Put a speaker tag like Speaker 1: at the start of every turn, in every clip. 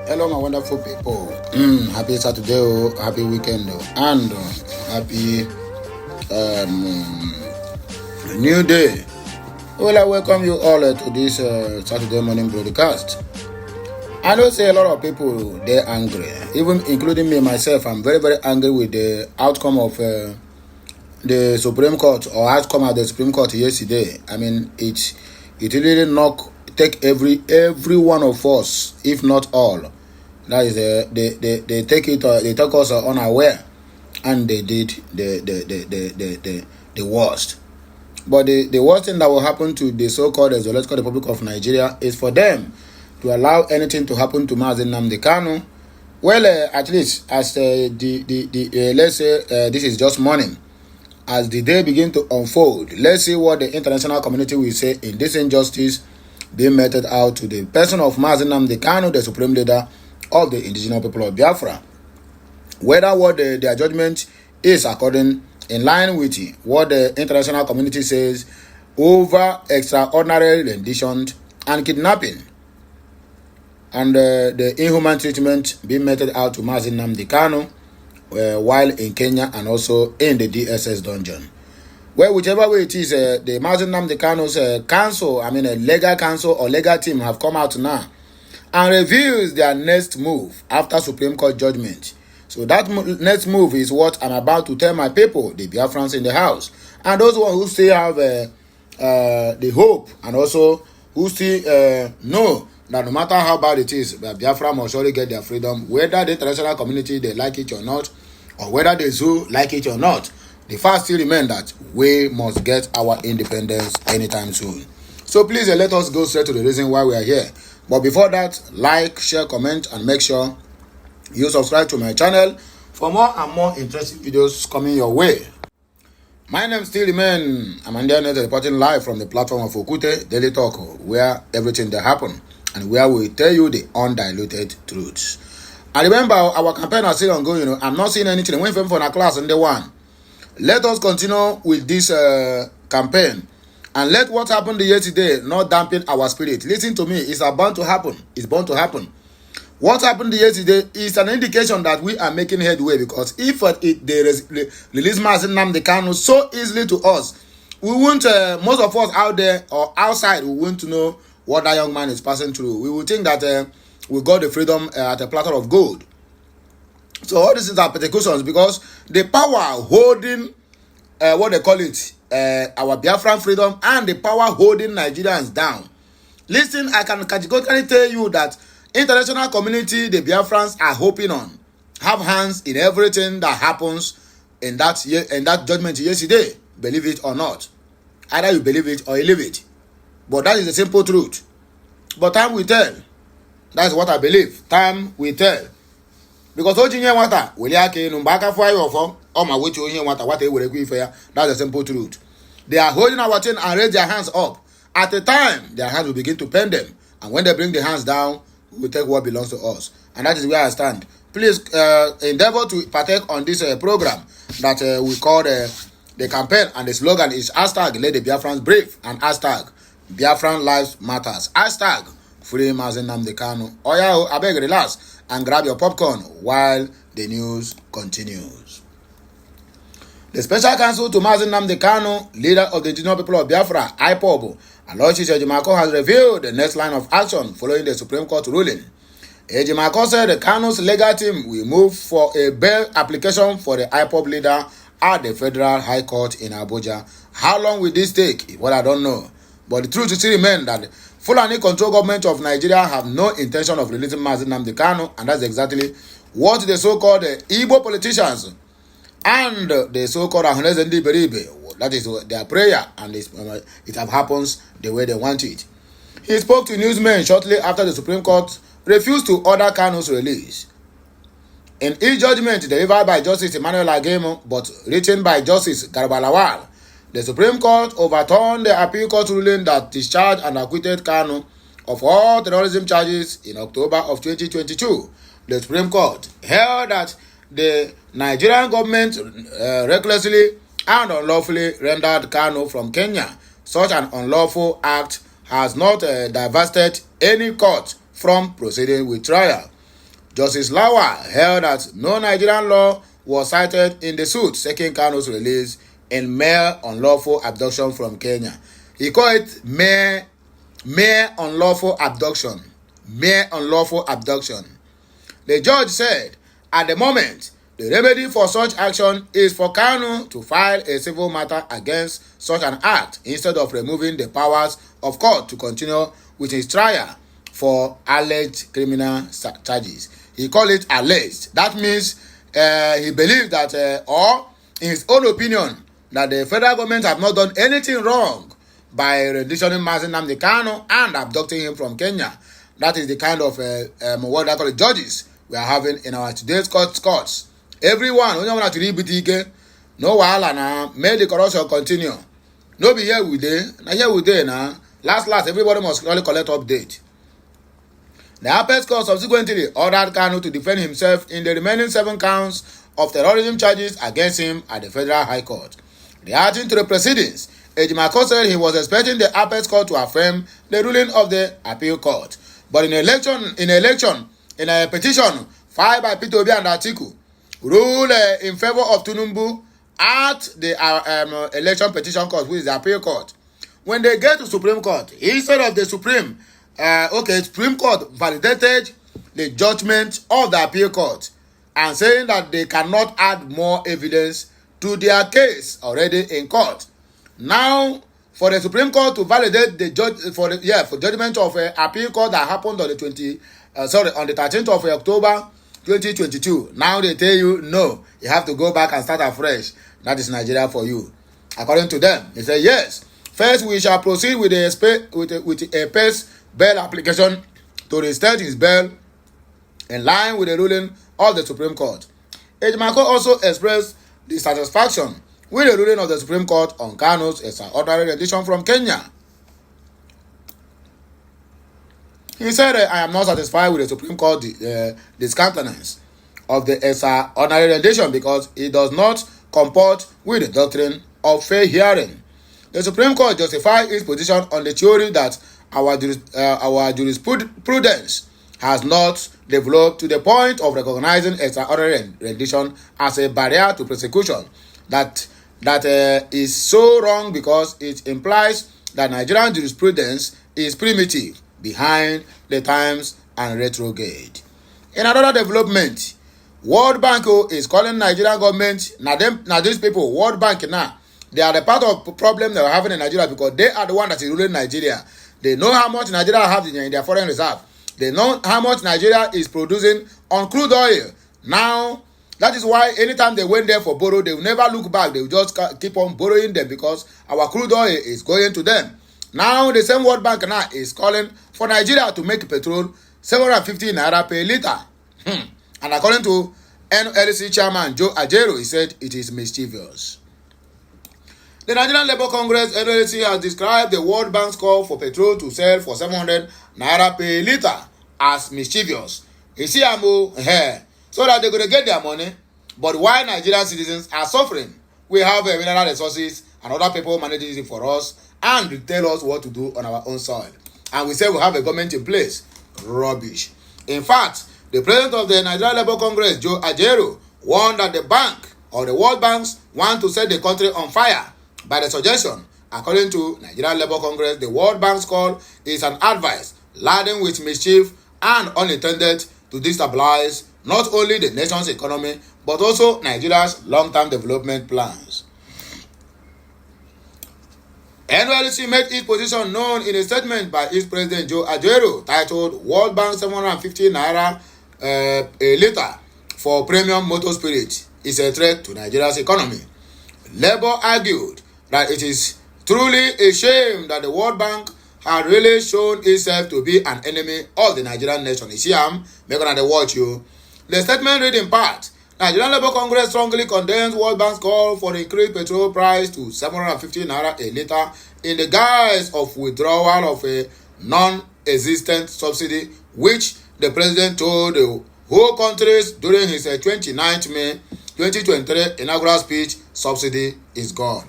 Speaker 1: Hello, my wonderful people. Happy Saturday, happy weekend, and happy new day. Well, I welcome you all to this Saturday morning broadcast. I know say a lot of people they're angry, even including me myself. I'm very very angry with the outcome of the Supreme Court or outcome of the Supreme Court yesterday. I mean, it really take every one of us, if not all. That is they take it they take us unaware, and they did the worst. But the worst thing that will happen to the so-called Zoological Republic of Nigeria is for them to allow anything to happen to Mazi Nnamdi Kanu. Well, at least as let's say this is just morning. As the day begin to unfold, let's see what the international community will say in this injustice being meted out to the person of Mazi Nnamdi Kanu, the supreme leader of the indigenous people of Biafra. Whether what their judgment is according in line with what the international community says over extraordinary rendition and kidnapping and the inhuman treatment being meted out to Mazi Nnamdi Kanu while in Kenya and also in the DSS dungeon. Well, whichever way it is, the Mazi Nnamdi Kanu's council, I mean a legal council or legal team have come out now and reveals their next move after Supreme Court judgment. So that next move is what I'm about to tell my people, the Biafrans in the house, and those who still have the hope, and also who still know that no matter how bad it is, Biafra must surely get their freedom, whether the international community they like it or not, or whether the zoo like it or not. The fact still remains that we must get our independence anytime soon. So please let us go straight to the reason why we are here. But before that, like, share, comment, and make sure you subscribe to my channel for more and more interesting videos coming your way. My name still remains Amandianet, reporting live from the platform of Okute Daily Talk, where everything that happen and where we tell you the undiluted truths. And remember, our campaign is still ongoing. I'm not seeing anything. When from a class on the one, let us continue with this campaign. And let what happened yesterday not dampen our spirit. Listen to me, it's bound to happen. It's bound to happen. What happened yesterday is an indication that we are making headway, because if they release Mazi Nnamdi Kanu so easily to us, we won't, most of us out there or outside, we want to know what that young man is passing through. We will think that we got the freedom at a platter of gold. So all these things are persecutions, because the power holding, what they call it, our Biafran freedom, and the power holding Nigerians down. Listen, I can categorically tell you that international community, the Biafrans are hoping on, have hands in everything that happens in that judgment yesterday. Believe it or not. Either you believe it or you leave it. But that is the simple truth. But time will tell. That's what I believe. Time will tell. Because water, that's the simple truth. They are holding our chin and raise their hands up. At the time, their hands will begin to pain them. And when they bring the hands down, we will take what belongs to us. And that is where I stand. Please endeavor to partake on this program that we call the campaign. And the slogan is hashtag let the Biafrans brave and hashtag Biafran lives matters. Hashtag free Mazi Nnamdi Kanu. Oya, I beg, relax and grab your popcorn while the news continues. The Special Counsel to Mazi Nnamdi Kanu, leader of the indigenous people of Biafra, IPOB, Aloysius Ejimako, has revealed the next line of action following the Supreme Court ruling. Ejimako said the Kanu's legal team will move for a bail application for the IPOB leader at the Federal High Court in Abuja. How long will this take? Well, I don't know. But the truth still remains that Fulani control government of Nigeria have no intention of releasing Mazi Nnamdi Kanu, and that's exactly what the so-called Igbo politicians and the so-called Ahuneze Beribe, that is their prayer, and it happens the way they want it. He spoke to newsmen shortly after the Supreme Court refused to order Kanu's release. In each judgment delivered by Justice Emmanuel Agemo but written by Justice Garba Lawal, the Supreme Court overturned the appeal court ruling that discharged and acquitted Kanu of all terrorism charges in October of 2022. The Supreme Court held that the Nigerian government recklessly and unlawfully rendered Kanu from Kenya. Such an unlawful act has not divested any court from proceeding with trial. Justice Lawa held that no Nigerian law was cited in the suit seeking Kanu's release in mere unlawful abduction from Kenya. He called it mere unlawful abduction. Mere unlawful abduction. The judge said, at the moment, the remedy for such action is for Kanu to file a civil matter against such an act instead of removing the powers of court to continue with his trial for alleged criminal charges. He called it alleged. That means he believes that, or in his own opinion, that the federal government have not done anything wrong by renditioning Mazi Nnamdi Kanu and abducting him from Kenya. That is the kind of what I call it, judges we are having in our today's courts. Everyone, when you want to read BTK, no wahala now, may the corruption continue. No be here we dey, na here we dey now. Last, everybody must only collect update. The Apex Court subsequently ordered Kanu to defend himself in the remaining 7 counts of terrorism charges against him at the Federal High Court. Reacting to the proceedings, Ejimako said he was expecting the Apex Court to affirm the ruling of the Appeal Court. But in a petition filed by Peter Obi and Atiku, rule in favor of Tinubu at the election petition court, which is the Appeal Court. When they get to Supreme Court, instead of the Supreme Court validated the judgment of the Appeal Court and saying that they cannot add more evidence to their case already in court. Now, for the Supreme Court to validate the judgment of Appeal Court that happened on the 13th of October 2022. Now they tell you no, you have to go back and start afresh. That is Nigeria for you. According to them, they say yes. First, we shall proceed with a PACE bail application to reinstate his bail in line with the ruling of the Supreme Court. Ejimako also expressed dissatisfaction with the ruling of the Supreme Court on Kanu's extraordinary rendition from Kenya. He said, I am not satisfied with the Supreme Court discountenance of the extraordinary rendition because it does not comport with the doctrine of fair hearing. The Supreme Court justified its position on the theory that our jurisprudence has not developed to the point of recognizing extraordinary rendition as a barrier to prosecution. That is so wrong because it implies that Nigerian jurisprudence is primitive, behind the times, and retrograde. In another development, World Bank is calling Nigerian government, now these people, World Bank now, they are the part of the problem they are having in Nigeria because they are the one that is ruling Nigeria. They know how much Nigeria has in their foreign reserve. They know how much Nigeria is producing on crude oil. Now, that is why anytime they went there for borrow, they will never look back. They will just keep on borrowing them because our crude oil is going to them. Now, the same World Bank now is calling for Nigeria to make petrol 750 naira per liter. And according to NLC chairman Joe Ajero, he said it is mischievous. The Nigerian Labour Congress NLC has described the World Bank's call for petrol to sell for 700 naira per liter as mischievous. You see, so that they're going to get their money. But while Nigerian citizens are suffering, we have mineral resources and other people managing it for us and tell us what to do on our own soil. And we say we have a government in place. Rubbish. In fact, the president of the Nigerian Labour Congress, Joe Ajero, warned that the bank or the World Banks want to set the country on fire by the suggestion. According to Nigerian Labour Congress, the World Bank's call is an advice laden with mischief and unintended to destabilize not only the nation's economy, but also Nigeria's long-term development plans. NLC made its position known in a statement by its president Joe Ajero titled World Bank 750 naira a liter for premium motor spirit is a threat to Nigeria's economy. Labour argued that it is truly a shame that the World Bank had really shown itself to be an enemy of the Nigerian nation. You see, make on the watch you. The statement read in part, Nigerian Labour Congress strongly condemns World Bank's call for the increased petrol price to 750 naira a litre in the guise of withdrawal of a non-existent subsidy, which the president told the whole countries during his 29th May 2023 inaugural speech. Subsidy is gone.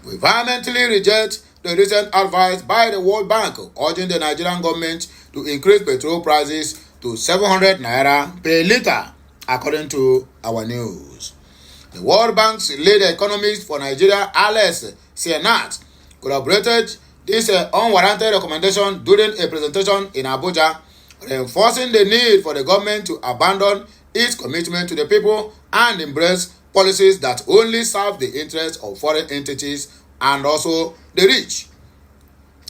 Speaker 1: We vehemently reject the recent advice by the World Bank urging the Nigerian government to increase petrol prices to 700 naira per litre, according to our news. The World Bank's lead economist for Nigeria, Alex Sienat, corroborated this unwarranted recommendation during a presentation in Abuja, reinforcing the need for the government to abandon its commitment to the people and embrace policies that only serve the interests of foreign entities and also the rich.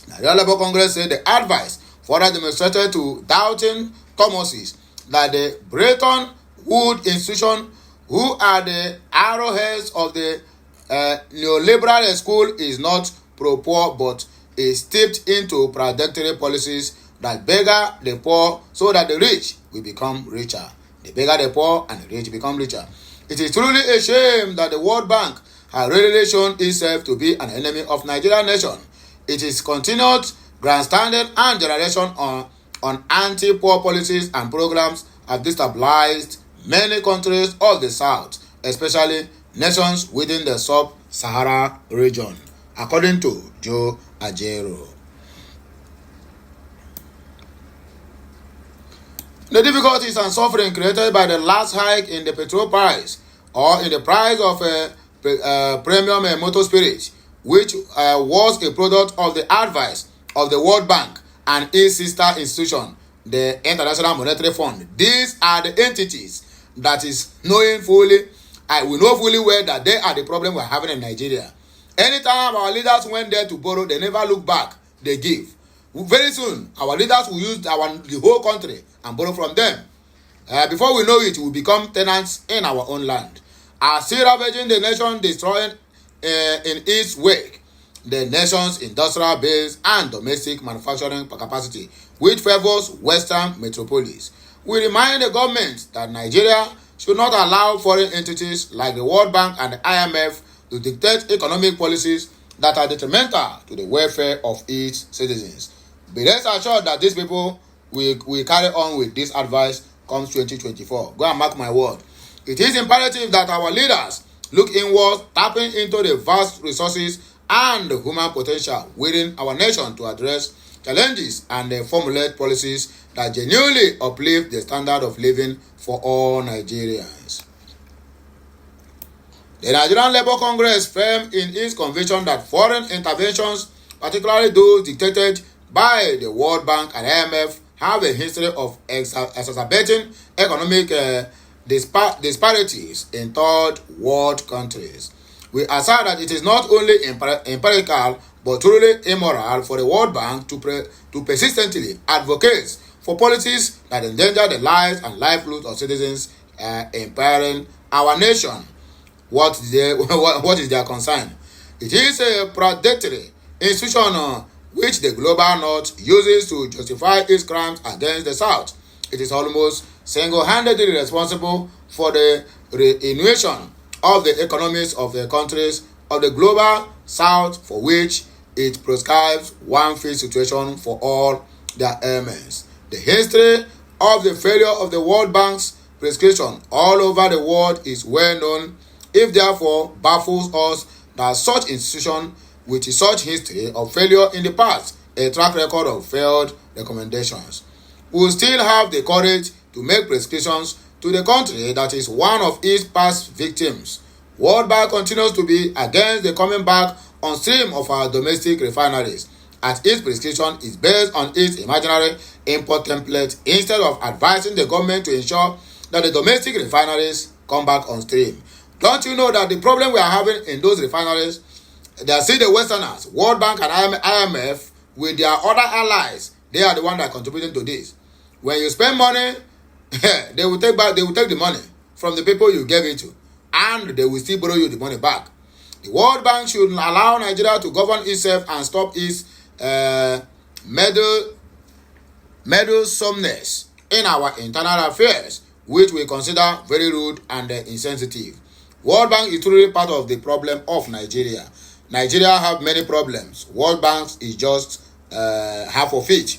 Speaker 1: Nigeria Labour Congress said the advice further demonstrated to doubting Thomases that the Bretton Woods institution, who are the arrowheads of the neoliberal school, is not pro-poor but is steeped into predatory policies that beggar the poor so that the rich will become richer. They beggar the poor and the rich become richer. It is truly a shame that the World Bank has really shown itself to be an enemy of Nigerian nation. It is continued grandstanding and generation on anti-poor policies and programs have destabilized many countries of the South, especially nations within the sub-Sahara region, according to Joe Ajero. The difficulties and suffering created by the last hike in the petrol price or in the price of premium motor spirit, which was a product of the advice of the World Bank and its sister institution, the International Monetary Fund. These are the entities that is knowing fully, we know fully well that they are the problem we're having in Nigeria. Anytime our leaders went there to borrow, they never look back, they give. Very soon, our leaders will use the whole country and borrow from them. Before we know it, we will become tenants in our own land. Are still ravaging the nation, destroying in its wake the nation's industrial base and domestic manufacturing capacity, which favors Western metropolis. We remind the government that Nigeria should not allow foreign entities like the World Bank and the IMF to dictate economic policies that are detrimental to the welfare of its citizens. Be rest assured that these people will carry on with this advice comes 2024. Go and mark my word. It is imperative that our leaders look inward, tapping into the vast resources and the human potential within our nation to address challenges and formulate policies that genuinely uplift the standard of living for all Nigerians. The Nigerian Labour Congress firm in its conviction that foreign interventions, particularly those dictated by the World Bank and IMF, have a history of exacerbating economic disparities in third world countries. We assert that it is not only empirical but truly immoral for the World Bank to persistently advocate for policies that endanger the lives and livelihoods of citizens, impairing our nation. What is their concern? It is a predatory institution which the global north uses to justify its crimes against the south. It is almost single-handedly responsible for the ruination of the economies of the countries of the global south, for which it prescribes one fit situation for all their ailments. The history of the failure of the World Bank's prescription all over the world is well known. It therefore baffles us that such institution with such history of failure in the past, a track record of failed recommendations, will still have the courage to make prescriptions to the country that is one of its past victims. World Bank continues to be against the coming back on stream of our domestic refineries, as its prescription is based on its imaginary import template instead of advising the government to ensure that the domestic refineries come back on stream. Don't you know that the problem we are having in those refineries, they are still the Westerners, World Bank and IMF, with their other allies, they are the ones that are contributing to this. When you spend money, they will take the money from the people you gave it to, and they will still borrow you the money back. The World Bank should allow Nigeria to govern itself and stop its meddlesomeness in our internal affairs, which we consider very rude and insensitive. World Bank is truly part of the problem of Nigeria. Nigeria have many problems. World Bank is just half of it.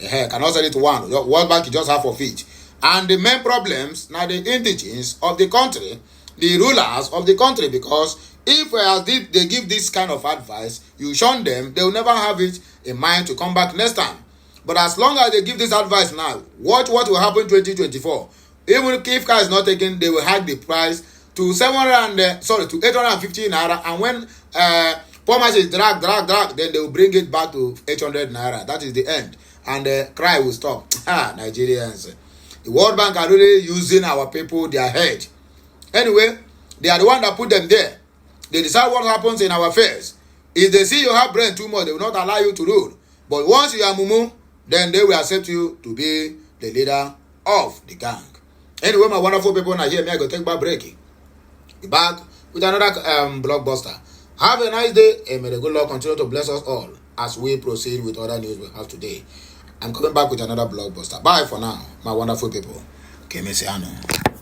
Speaker 1: Cannot say it one. World Bank is just half of it. And the main problems now the indigents of the country, the rulers of the country, because if they give this kind of advice, you shun them, they will never have it in mind to come back next time. But as long as they give this advice now, watch what will happen 2024. Even if car is not taken, they will hike the price to 850 naira. And when Pomas is drag, then they will bring it back to 800 naira. That is the end. And the cry will stop. Nigerians. The World Bank are really using our people, their head. Anyway, they are the one that put them there. They decide what happens in our affairs. If they see you have brain too much, they will not allow you to rule. But once you are mumu, then they will accept you to be the leader of the gang. Anyway, my wonderful people, now here, me I go take back breaking. Be back with another blockbuster. Have a nice day, and may the good Lord continue to bless us all as we proceed with other news we have today. I'm coming back with another blockbuster. Bye for now, my wonderful people. Kemesiano.